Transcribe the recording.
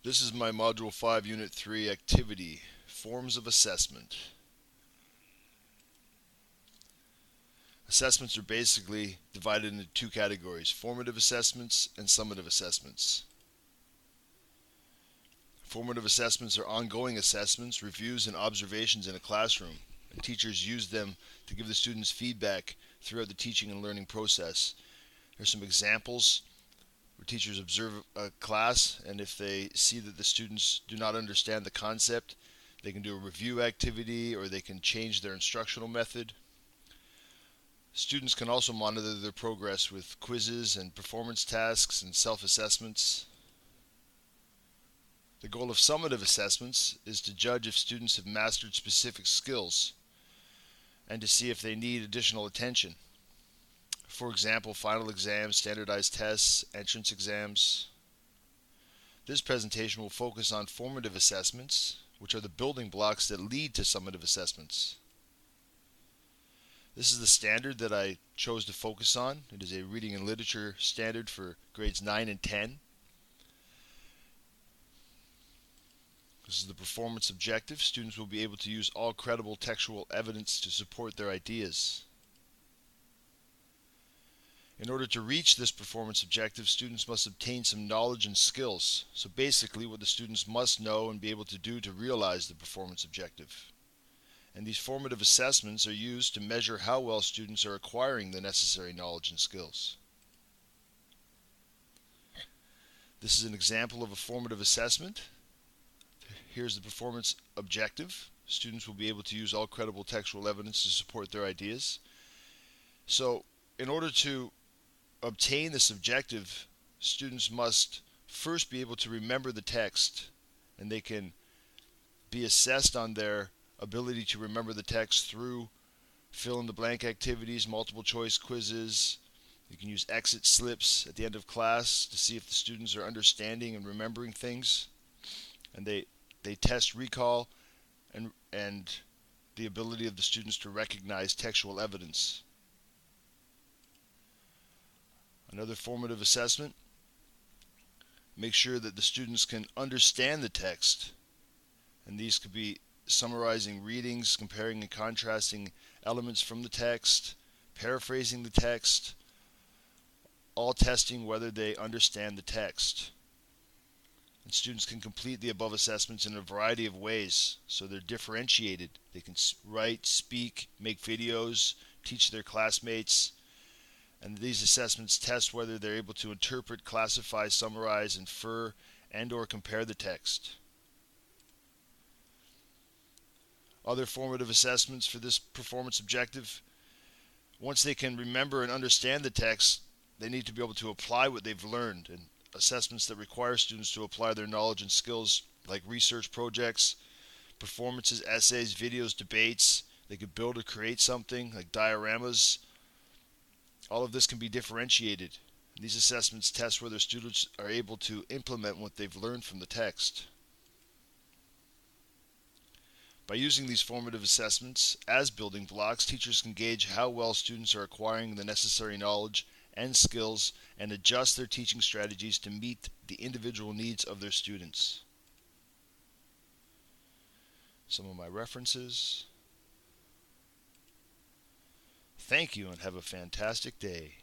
This is my Module 5, Unit 3 activity, Forms of Assessment. Assessments are basically divided into two categories, formative assessments and summative assessments. Formative assessments are ongoing assessments, reviews, and observations in a classroom, and teachers use them to give the students feedback throughout the teaching and learning process. Here's some examples where teachers observe a class, and if they see that the students do not understand the concept, they can do a review activity or they can change their instructional method. Students can also monitor their progress with quizzes and performance tasks and self-assessments. The goal of summative assessments is to judge if students have mastered specific skills and to see if they need additional attention. For example, final exams, standardized tests, entrance exams. This presentation will focus on formative assessments, which are the building blocks that lead to summative assessments. This is the standard that I chose to focus on. It is a reading and literature standard for grades 9 and 10. This is the performance objective. Students will be able to use all credible textual evidence to support their ideas. In order to reach this performance objective, students must obtain some knowledge and skills. So basically, what the students must know and be able to do to realize the performance objective. And these formative assessments are used to measure how well students are acquiring the necessary knowledge and skills. This is an example of a formative assessment. Here's the performance objective. Students will be able to use all credible textual evidence to support their ideas. So, in order to obtain this objective, students must first be able to remember the text, and they can be assessed on their ability to remember the text through fill-in-the-blank activities, multiple choice quizzes. You can use exit slips at the end of class to see if the students are understanding and remembering things. And they test recall and the ability of the students to recognize textual evidence. Another formative assessment, make sure that the students can understand the text, and these could be summarizing readings, comparing and contrasting elements from the text, paraphrasing the text, all testing whether they understand the text. And students can complete the above assessments in a variety of ways, so they're differentiated. They can write, speak, make videos, teach their classmates. And these assessments test whether they're able to interpret, classify, summarize, infer, and/or compare the text. Other formative assessments for this performance objective, once they can remember and understand the text, they need to be able to apply what they've learned. And assessments that require students to apply their knowledge and skills, like research projects, performances, essays, videos, debates. They could build or create something, like dioramas. All of this can be differentiated. These assessments test whether students are able to implement what they've learned from the text. By using these formative assessments as building blocks, teachers can gauge how well students are acquiring the necessary knowledge and skills and adjust their teaching strategies to meet the individual needs of their students. Some of my references. Thank you and have a fantastic day.